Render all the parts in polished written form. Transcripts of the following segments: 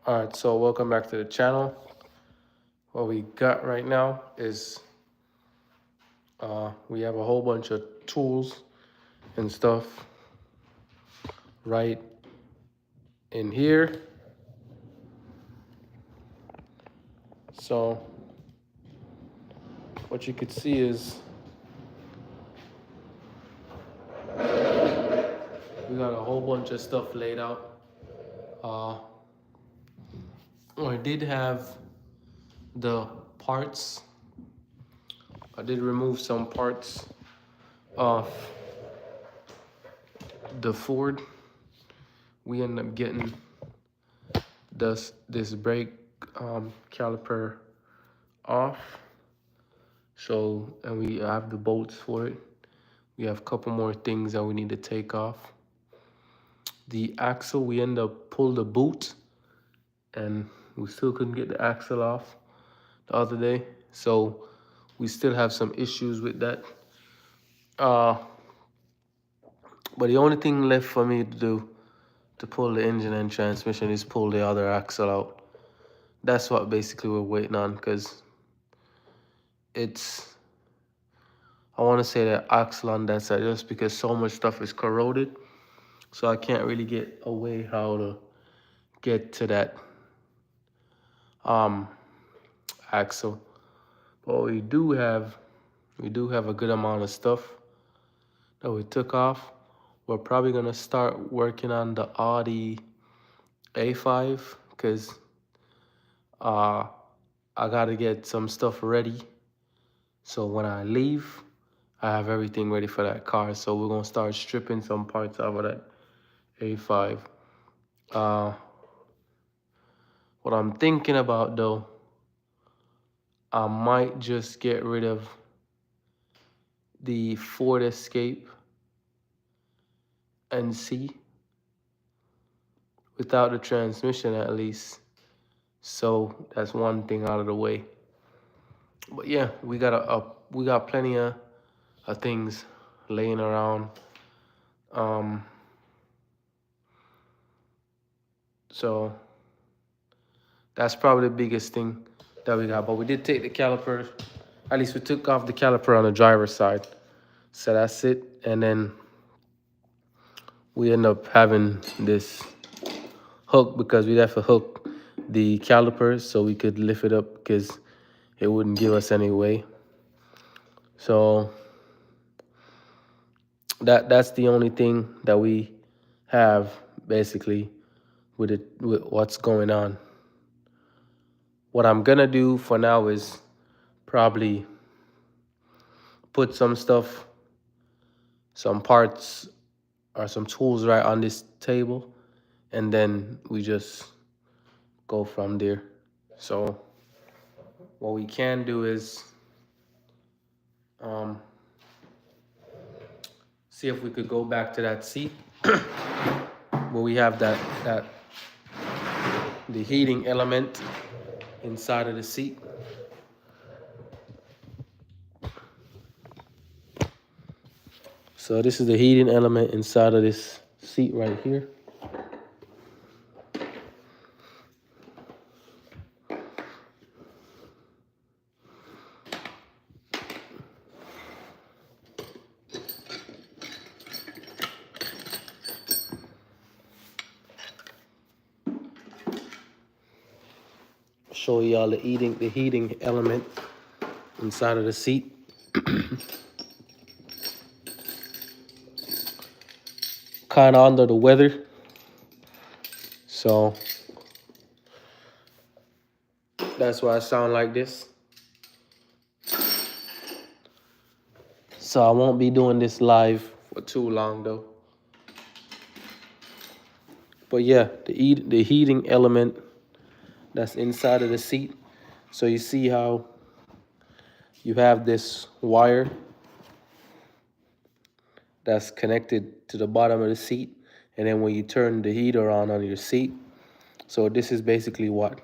All right, so welcome back to the channel. What we got right now is we have a whole bunch of tools and stuff right in here. So what you could see is we got a whole bunch of stuff laid out. I did have the parts. I did remove some parts off the Ford. We ended up getting this brake caliper off. So, and we have the bolts for it. We have a couple more things that we need to take off. The axle, we end up pull the boot and we still couldn't get the axle off the other day. So we still have some issues with that. But the only thing left for me to do to pull the engine and transmission is pull the other axle out. That's what basically we're waiting on, because it's, I want to say that axle on that side, just because so much stuff is corroded. So I can't really get away how to get to that axle. But we do have a good amount of stuff that we took off. We're probably gonna start working on the Audi A5 because I gotta get some stuff ready. So when I leave, I have everything ready for that car. So we're gonna start stripping some parts out of that A5. What I'm thinking about though, I might just get rid of the Ford Escape and see without the transmission at least. So that's one thing out of the way. But yeah, we got plenty of things laying around. So that's probably the biggest thing that we got. But we did take the calipers. At least we took off the caliper on the driver's side. So that's it. And then we end up having this hook because we'd have to hook the calipers so we could lift it up because it wouldn't give us any way. So that's the only thing that we have basically with it, with what's going on. What I'm gonna do for now is probably put some stuff, some parts or some tools right on this table, and then we just go from there. So what we can do is see if we could go back to that seat where we have the heating element inside of the seat. So this is the heating element inside of this seat right here. Show y'all the heating element inside of the seat. Kind of under the weather, so that's why I sound like this. So I won't be doing this live for too long though. But yeah, the heating element that's inside of the seat. So you see how you have this wire that's connected to the bottom of the seat, and then when you turn the heater on your seat, so this is basically what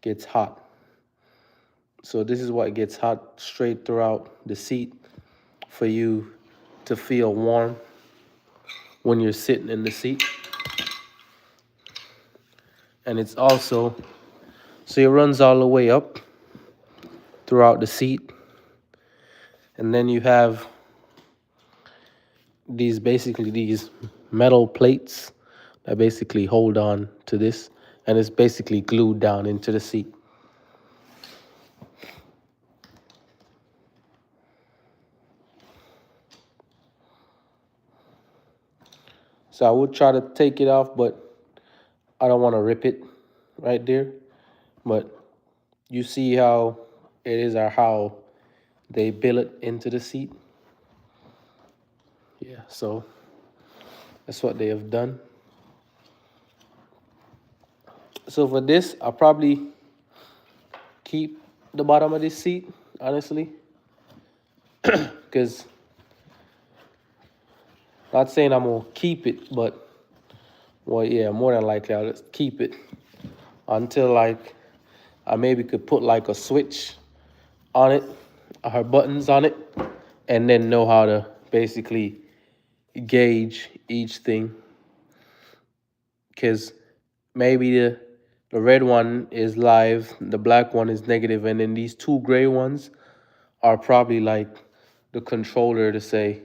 gets hot. So this is what gets hot straight throughout the seat for you to feel warm when you're sitting in the seat. And it's also, so it runs all the way up throughout the seat. And then you have these metal plates that basically hold on to this, and it's basically glued down into the seat. So I would try to take it off, but I don't want to rip it right there. But you see how it is, or how they build it into the seat. Yeah, so that's what they have done. So for this, I'll probably keep the bottom of this seat, honestly. Because, not saying I'm going to keep it, but, well, yeah, more than likely I'll just keep it until, like, I maybe could put, like, a switch on it, or buttons on it, and then know how to basically gauge each thing. Because maybe the red one is live, the black one is negative, and then these two gray ones are probably like the controller to say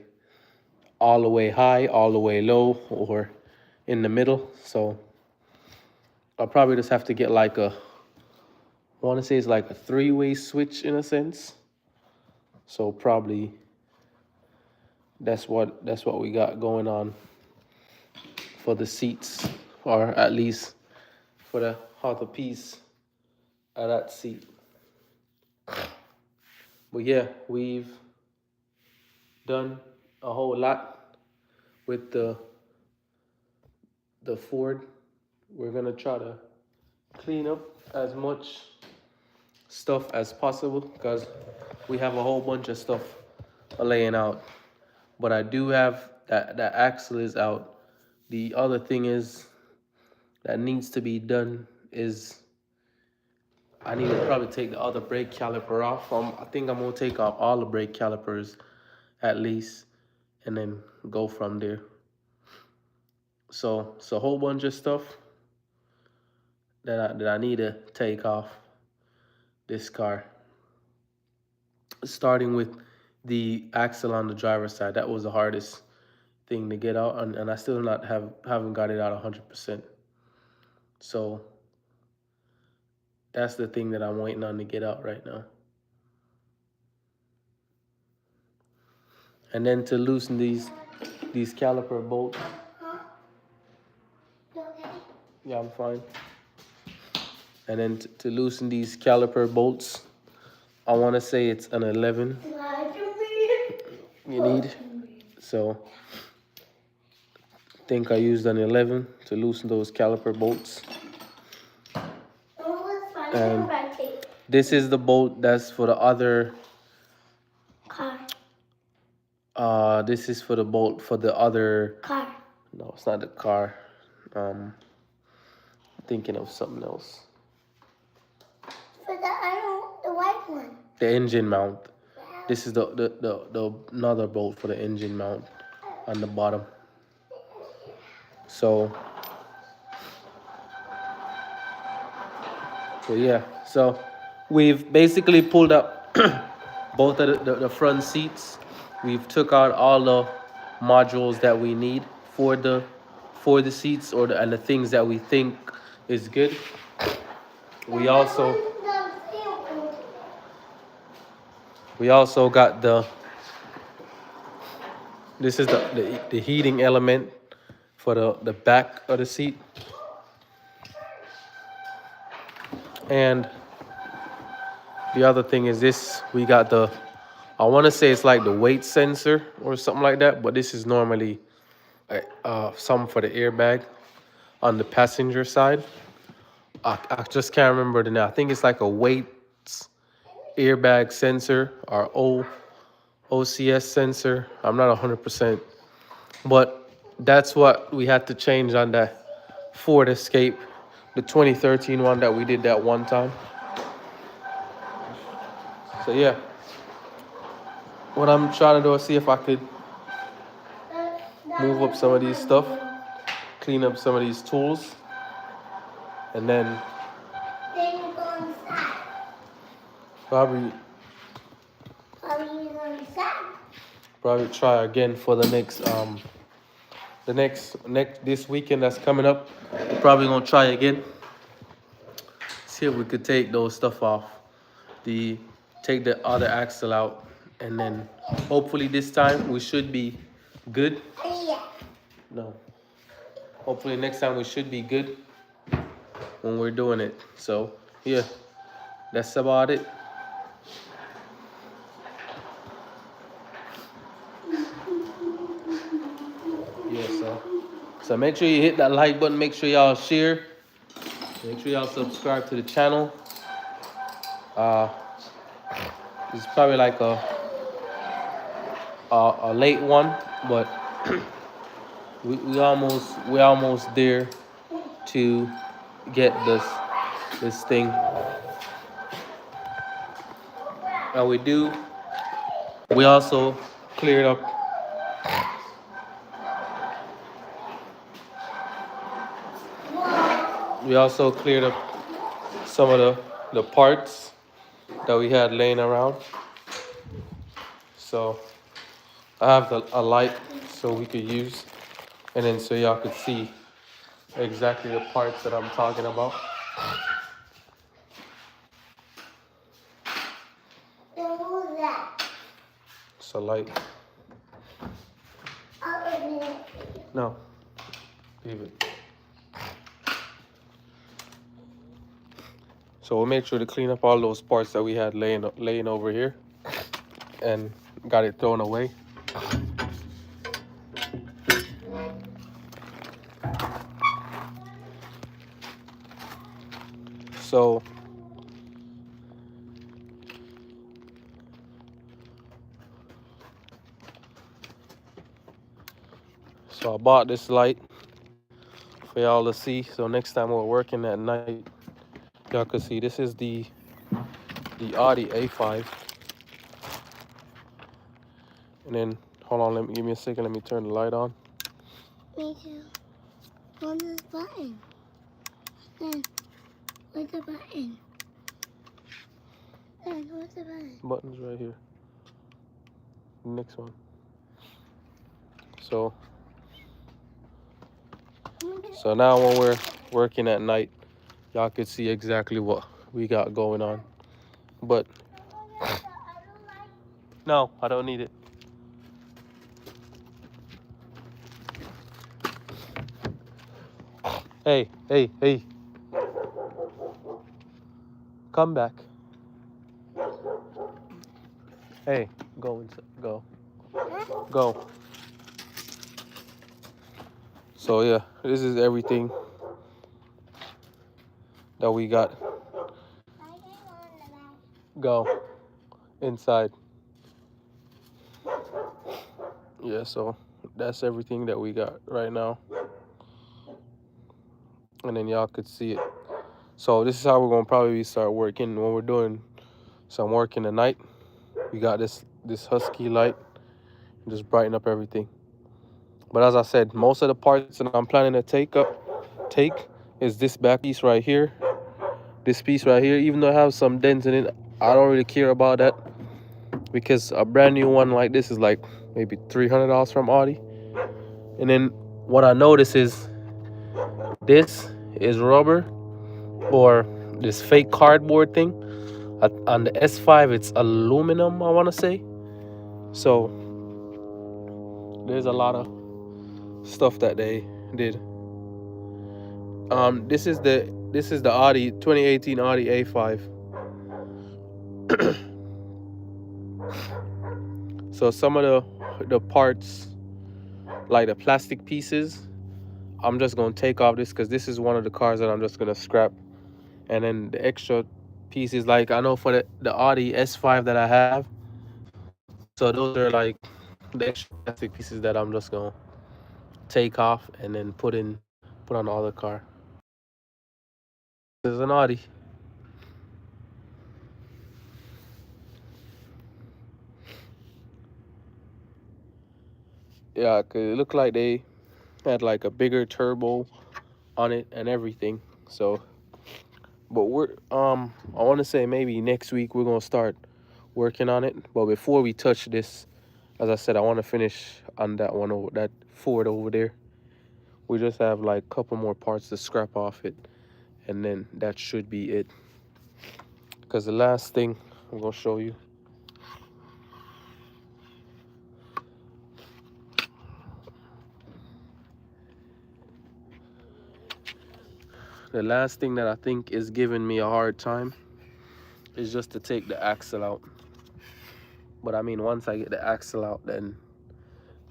all the way high, all the way low, or in the middle. So I'll probably just have to get like I want to say it's like a three-way switch in a sense. So probably that's what we got going on for the seats, or at least for the other piece of that seat. But yeah, we've done a whole lot with the Ford. We're gonna try to clean up as much stuff as possible, because we have a whole bunch of stuff laying out. But I do have that axle is out. The other thing is that needs to be done is I need to probably take the other brake caliper off. I think I'm gonna take off all the brake calipers at least, and then go from there. So it's a whole bunch of stuff that I need to take off this car. Starting with the axle on the driver's side, that was the hardest thing to get out, and I still haven't got it out 100%. So that's the thing that I'm waiting on to get out right now. And then to loosen these caliper bolts. You okay? Yeah, I'm fine. And then to loosen these caliper bolts, I want to say it's an 11 you need. So I think I used an 11 to loosen those caliper bolts. And this is the bolt that's for the other car. This is for the bolt for the other Car. No, it's not the car. I'm thinking of something else. For the white one. The engine mount. This is the another bolt for the engine mount on the bottom. So yeah, so we've basically pulled up both of the front seats. We've took out all the modules that we need for the seats, and the things that we think is good. We also got this is the heating element for the back of the seat. And the other thing is this, we got I want to say it's like the weight sensor or something like that, but this is normally some for the airbag on the passenger side. I just can't remember the name. I think it's like a weight airbag sensor or OCS sensor. I'm not 100%, but that's what we had to change on that Ford Escape, the 2013 one that we did that one time. So yeah, what I'm trying to do is see if I could move up some of these stuff, clean up some of these tools, and then you go inside. probably You go inside. try again for the next this weekend that's coming up. We're probably gonna try again. See if we could take those stuff off. Take the other axle out, and then hopefully this time we should be good. Yeah. No. Hopefully next time we should be good when we're doing it. So yeah, that's about it. Yeah, so make sure you hit that like button, make sure y'all share, make sure y'all subscribe to the channel. It's probably like a late one, but we almost there to get this thing. And we also cleared up some of the parts that we had laying around. So I have a light so we could use, and then so y'all could see exactly the parts that I'm talking about. Who's that? It's a light. I'll open it. No, leave it. So we'll make sure to clean up all those parts that we had laying over here, and got it thrown away. So I bought this light for y'all to see. So next time we're working at night, y'all could see. This is the Audi A5. And then hold on, give me a second. Let me turn the light on. Me too. On this button. Then, where's the button? Then, where's the button? Button's right here. Next one. So now when we're working at night, y'all could see exactly what we got going on. But no, I don't need it. Hey. Come back. Hey, go inside. Go. So yeah, this is everything that we got. Go inside. Yeah, so that's everything that we got right now. And then y'all could see it. So this is how we're gonna probably start working when we're doing some work in the night. We got this husky light, just brighten up everything. But as I said, most of the parts that I'm planning to take is this back piece right here. This piece right here, even though I have some dents in it, I don't really care about that, because a brand new one like this is like maybe $300 from Audi. And then what I notice is this is rubber, or this fake cardboard thing. On the S5 it's aluminum, I want to say. So there's a lot of stuff that they did. This is the Audi 2018 Audi A5. So some of the parts, like the plastic pieces, I'm just gonna take off this, because this is one of the cars that I'm just gonna scrap. And then the extra pieces, like I know for the Audi S5 that I have, so those are like the extra plastic pieces that I'm just gonna take off and then put on the other car. This is an Audi. Yeah, 'cause it looked like they had like a bigger turbo on it and everything. So But I want to say maybe next week we're gonna start working on it. But before we touch this, as I said, I want to finish on that one over that Ford over there. We just have like a couple more parts to scrap off it, and then that should be it. Because the last thing I'm gonna show you, the last thing that I think is giving me a hard time is just to take the axle out. But I mean, once I get the axle out, then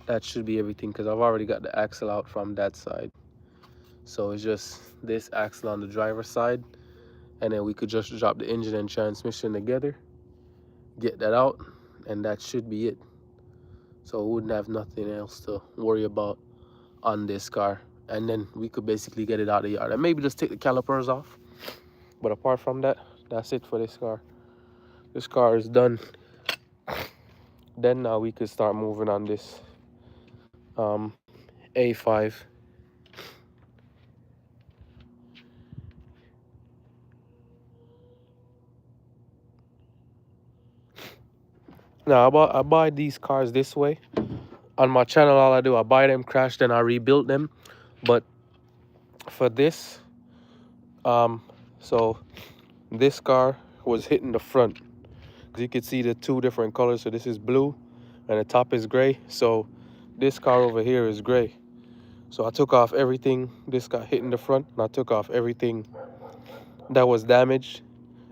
that should be everything, because I've already got the axle out from that side. So it's just this axle on the driver's side, and then we could just drop the engine and transmission together, get that out, and that should be it. So we wouldn't have nothing else to worry about on this car, and then we could basically get it out of the yard and maybe just take the calipers off. But apart from that, that's it for this car. This car is done. Then now we could start moving on this A5. Now I buy these cars this way. On my channel, all I do, I buy them, crash, then I rebuild them. But for this, so this car was hitting the front. As you can see, the two different colors. So this is blue and the top is gray. So this car over here is gray. So I took off everything. This got hit in the front, and I took off everything that was damaged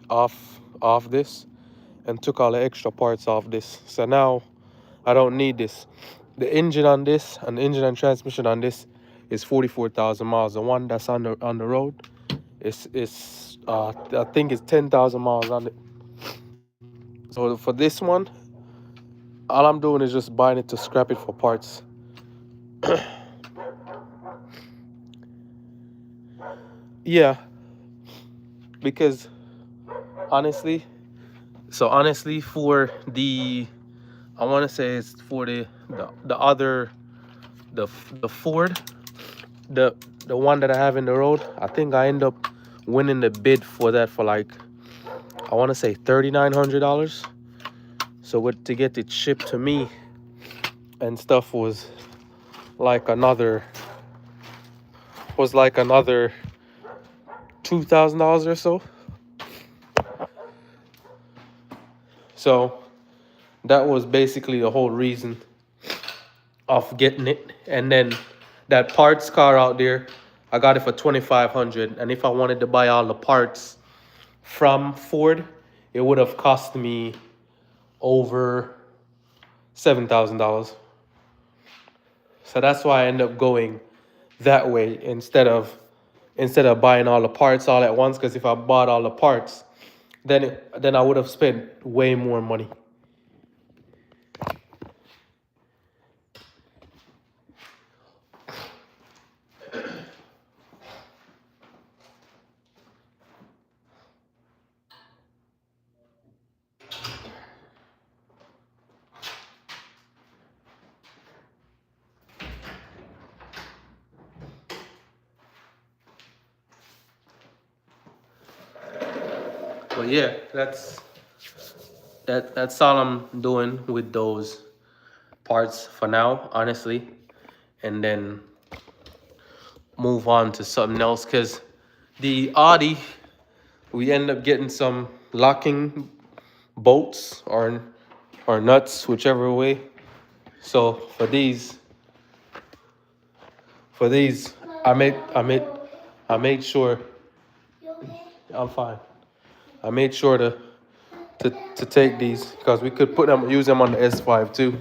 off this, and took all the extra parts off this. So now I don't need this. The engine on this and the engine and transmission on this is 44,000 miles. The one that's on the road is I think it's 10,000 miles on it. So for this one, all I'm doing is just buying it to scrap it for parts. Yeah, because honestly, for the, I want to say it's for the other, the Ford, the one that I have in the road, I think I end up winning the bid for that for like, I want to say $3,900. So to get it shipped to me and stuff was like another $2,000 or so. So that was basically the whole reason of getting it. And then that parts car out there, I got it for $2,500. And if I wanted to buy all the parts from Ford, it would have cost me over $7,000. So that's why I end up going that way instead of buying all the parts all at once. Because if I bought all the parts, then I would have spent way more money. But yeah, that's all I'm doing with those parts for now, honestly. And then move on to something else, because the Audi, we end up getting some locking bolts or nuts, whichever way. So for these I made sure, I'm fine. I made sure to take these, because we could use them on the S5 too.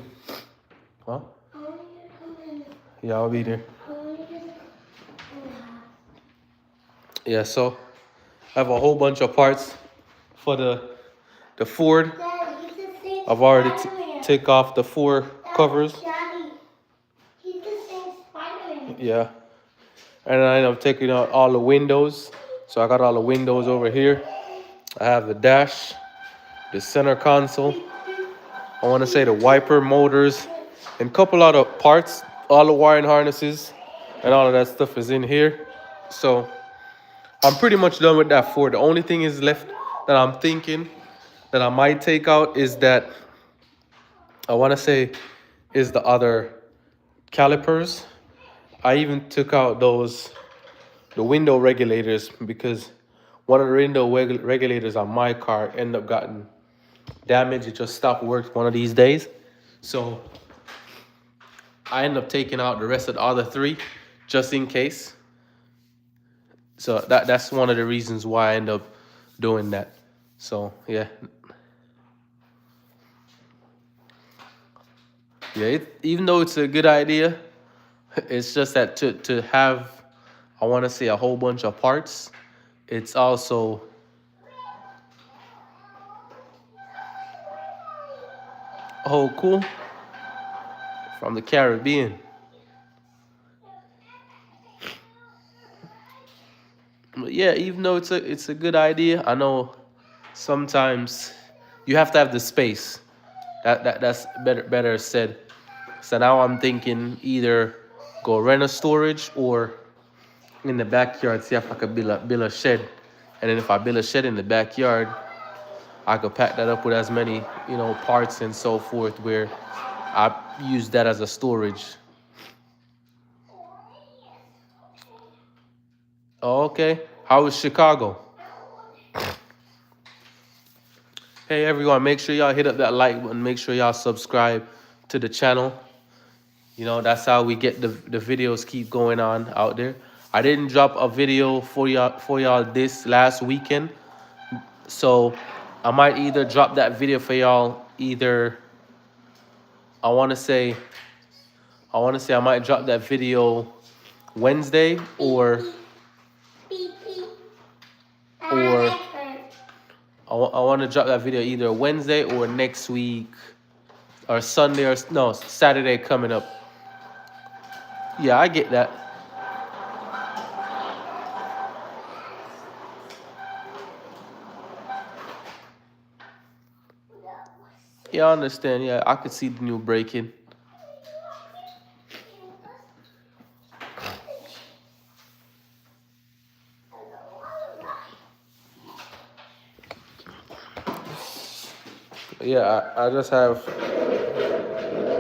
Huh? Yeah, I'll be there. Yeah, so I have a whole bunch of parts for the Ford. I've already take off the 4 covers. Daddy, he's the same Spider-Man. Yeah. And I end up taking out all the windows. So I got all the windows over here. I have the dash, the center console. I want to say the wiper motors, and a couple other parts. All the wiring harnesses and all of that stuff is in here. So I'm pretty much done with that Ford. The only thing is left that I'm thinking that I might take out is that I want to say is the other calipers. I even took out the window regulators because one of the window regulators on my car ended up getting damaged. It just stopped working one of these days. So I ended up taking out the rest of the other three just in case. So that's one of the reasons why I end up doing that. So yeah. Yeah, even though it's a good idea, it's just that to have, I want to say, a whole bunch of parts, it's also oh cool from the Caribbean. But yeah, even though it's a good idea, I know sometimes you have to have the space. That's better said. So now I'm thinking either go rent a storage or in the backyard see if I could build a shed, and then if I build a shed in the backyard, I could pack that up with as many parts and so forth where I use that as a storage. Oh, okay. How was Chicago? Hey everyone, make sure y'all hit up that like button. Make sure y'all subscribe to the channel. That's how we get the videos keep going on out there. I didn't drop a video for y'all this last weekend. So I might either drop that video for y'all either I wanna say I might drop that video Wednesday or I want to drop that video either Wednesday or next week or Sunday or no, Saturday coming up. Yeah, I get that. Yeah, I understand. Yeah, I could see the new breaking. Yeah, I just have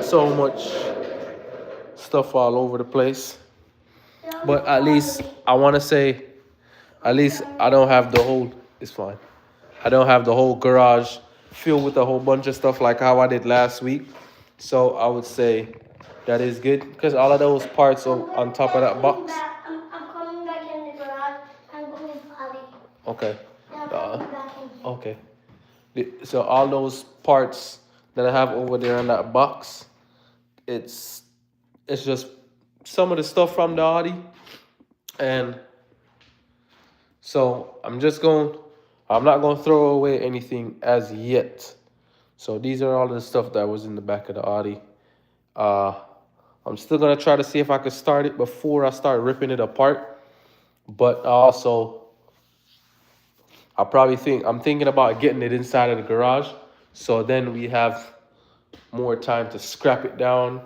so much stuff all over the place. But at least I want to say, at least I don't have the whole, it's fine. I don't have the whole garage filled with a whole bunch of stuff like how I did last week. So I would say that is good because all of those parts are on top of that box. I'm coming back in the garage. I'm going potty. Okay. I'm coming back in. Okay. So all those parts that I have over there in that box, it's just some of the stuff from the Audi. And so I'm not going to throw away anything as yet. So these are all the stuff that was in the back of the Audi. I'm still going to try to see if I could start it before I start ripping it apart. But also, I'm thinking about getting it inside of the garage. So then we have more time to scrap it down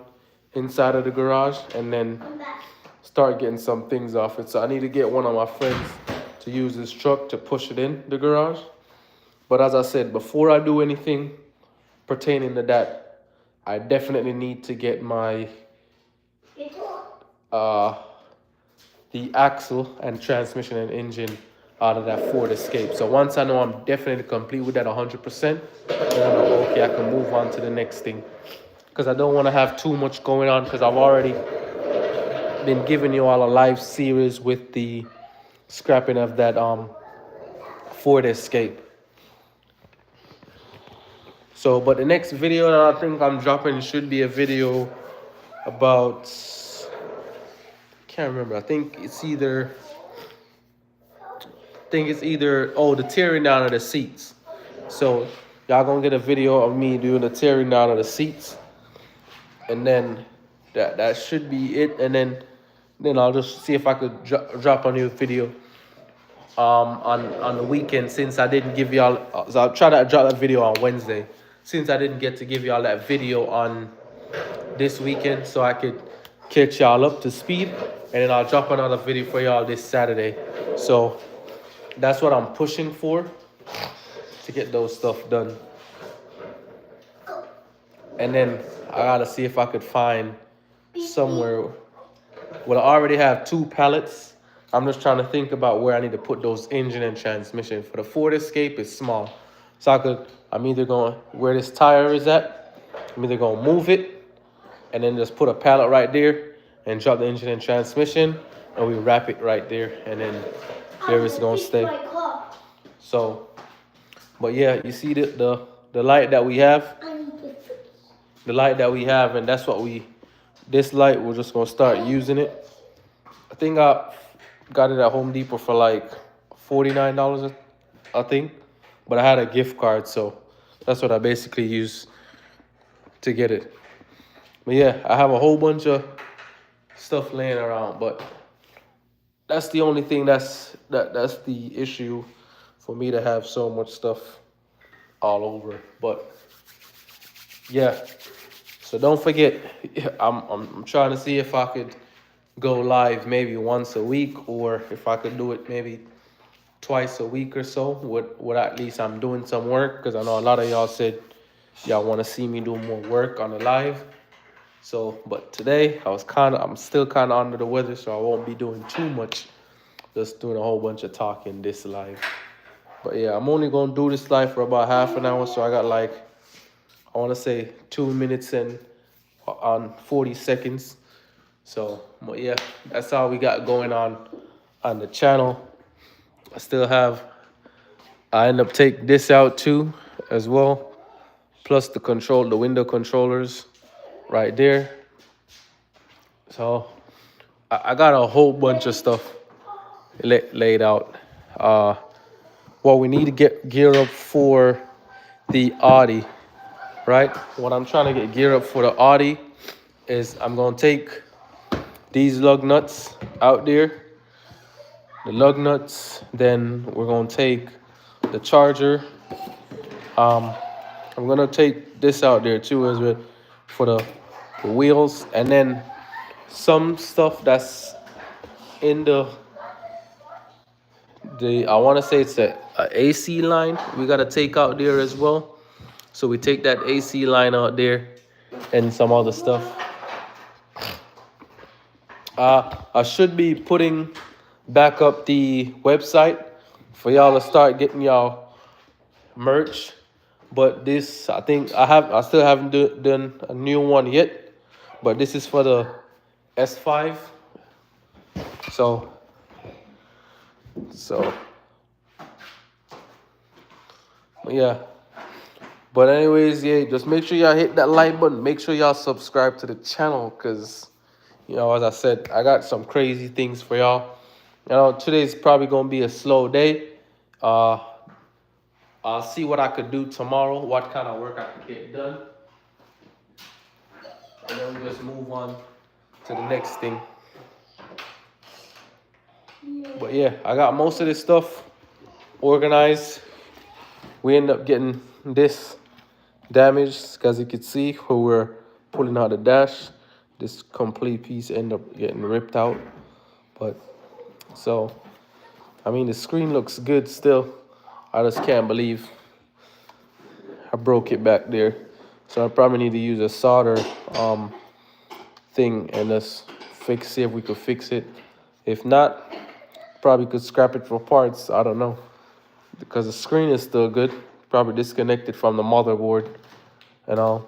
inside of the garage and then start getting some things off it. So I need to get one of my friends to use this truck to push it in the garage. But as I said, before I do anything pertaining to that, I definitely need to get my the axle and transmission and engine out of that Ford Escape. So once I know I'm definitely complete with that 100%, then I know, okay, I can move on to the next thing. Because I don't want to have too much going on because I've already been giving you all a live series with the scrapping of that Ford Escape. So, but the next video that I think I'm dropping should be a video about, can't remember. I think it's either the tearing down of the seats. So y'all gonna get a video of me doing the tearing down of the seats, and then that should be it. And then I'll just see if I could drop a new video on the weekend, since I didn't give y'all. So I'll try to drop that video on Wednesday, since I didn't get to give y'all that video on this weekend, so I could catch y'all up to speed, and then I'll drop another video for y'all this Saturday. So that's what I'm pushing for, to get those stuff done. And then I gotta see if I could find somewhere. Well, I already have 2 pallets. I'm just trying to think about where I need to put those engine and transmission. For the Ford Escape, it's small. So I'm either going, where this tire is at, I'm either going to move it and then just put a pallet right there and drop the engine and transmission, and we wrap it right there, and then there it's going to stay. So, but yeah, you see the light that we have? The light that we have, and that's what this light, we're just going to start using it. I think I got it at Home Depot for like $49, I think. But I had a gift card, so that's what I basically used to get it. But yeah, I have a whole bunch of stuff laying around, but that's the only thing that's the issue for me to have so much stuff all over. But yeah, so don't forget, I'm trying to see if I could go live maybe once a week, or if I could do it maybe twice a week or so, with at least I'm doing some work, because I know a lot of y'all said y'all want to see me do more work on the live. So, but today I'm still kind of under the weather, so I won't be doing too much, just doing a whole bunch of talking this live. But yeah, I'm only gonna do this live for about half an hour, so I got like, I want to say 2 minutes and on 40 seconds. So, but yeah, that's all we got going on the channel. I end up taking this out too as well, plus the window controllers right there. So I got a whole bunch of stuff laid out. What we need to get gear up for the Audi, right? What I'm trying to get gear up for the Audi is I'm gonna take these lug nuts out there, the lug nuts. Then we're gonna take the charger. I'm gonna take this out there too as well for the wheels, and then some stuff that's in the I want to say it's a AC line we gotta take out there as well. So we take that AC line out there and some other stuff. I should be putting back up the website for y'all to start getting y'all merch, but this, I think I still haven't done a new one yet, but this is for the S5. So yeah, but anyways, yeah, just make sure y'all hit that like button. Make sure y'all subscribe to the channel, because you know, as I said, I got some crazy things for y'all. You know, today's probably gonna be a slow day. I'll see what I could do tomorrow, what kind of work I can get done, and then we just move on to the next thing. But yeah, I got most of this stuff organized. We end up getting this damaged, as you can see, where we're pulling out the dash. This complete piece end up getting ripped out. But so, I mean, the screen looks good still. I just can't believe I broke it back there. So I probably need to use a solder thing and just see if we could fix it. If not, probably could scrap it for parts. I don't know, because the screen is still good. Probably disconnected from the motherboard and all.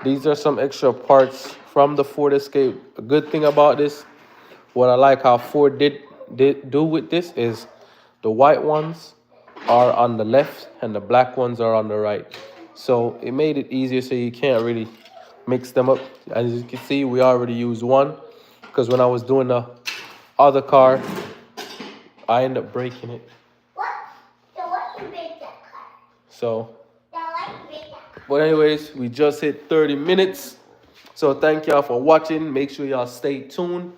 These are some extra parts from the Ford Escape. A good thing about this, what I like how Ford did do with this, is the white ones are on the left and the black ones are on the right. So it made it easier, so you can't really mix them up. As you can see, we already used one, because when I was doing the other car, I ended up breaking it. What? So what you break that car? So, Why you break that car? but anyways, we just hit 30 minutes. So thank y'all for watching. Make sure y'all stay tuned.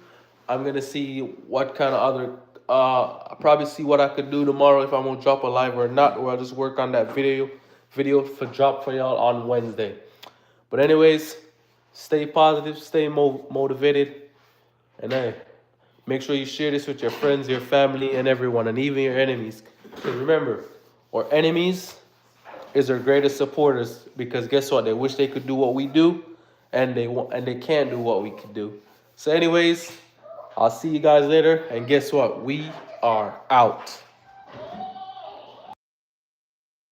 I'm gonna see what kind of other I'll probably see what I could do tomorrow, if I'm gonna drop a live or not, or I'll just work on that video for drop for y'all on Wednesday. But anyways, stay positive, stay motivated, and hey, Make sure you share this with your friends, your family, and everyone, and even your enemies. Because remember, our enemies is our greatest supporters. Because guess what? They wish they could do what we do, and they can't do what we can do. So, anyways, I'll see you guys later. And guess what? We are out.